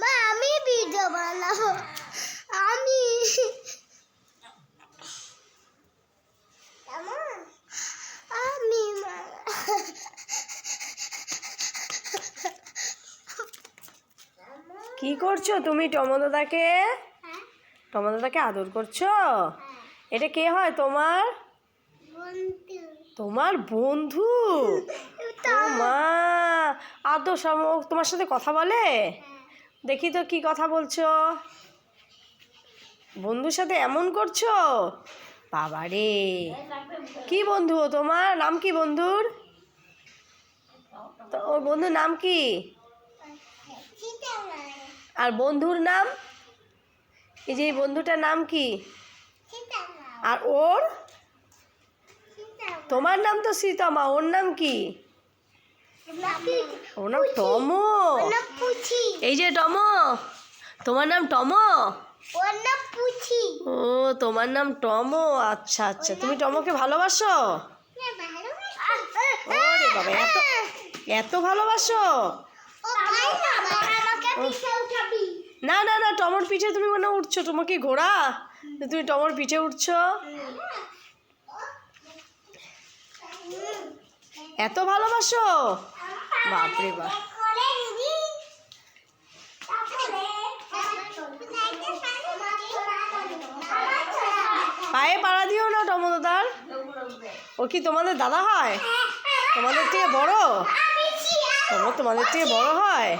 মা আমি ভিডিও বানাবো আমি আমি কি করছো তুমি? টমদাদাকে আদর করছো? এটা কে হয় তোমার? তোমার বন্ধু? মা আদর তোমার সাথে কথা বলে? দেখি তো কি কথা বলছো। বন্ধুর সাথে এমন করছো? বাবারে, কি বন্ধু তোমার? নাম কি বন্ধুর? ওর বন্ধুর নাম কি? আর বন্ধুর নাম? এই যে বন্ধুটার নাম কি? আর ওর? তোমার নাম তো সীতামা, ওর নাম কি? ওর নাম টম। এই যে টম, তোমার নাম টম? ও তোমার নাম টম, আচ্ছা আচ্ছা। তুমি টমকে ভালোবাসো? ওরে বাবা, এত ভালোবাসো? না না না, টমর পিঠে তুমি মনে উঠছো? তোমাকে ঘোড়া, তুমি টমর পিঠে উঠছো? এত ভালোবাসো? বাপরে বাপ। পায়ে পাড়া দিও না টমদাদার। ও কি তোমাদের দাদা হয়? তোমাদের থেকে বড়? তোমাদের থেকে বড় হয়?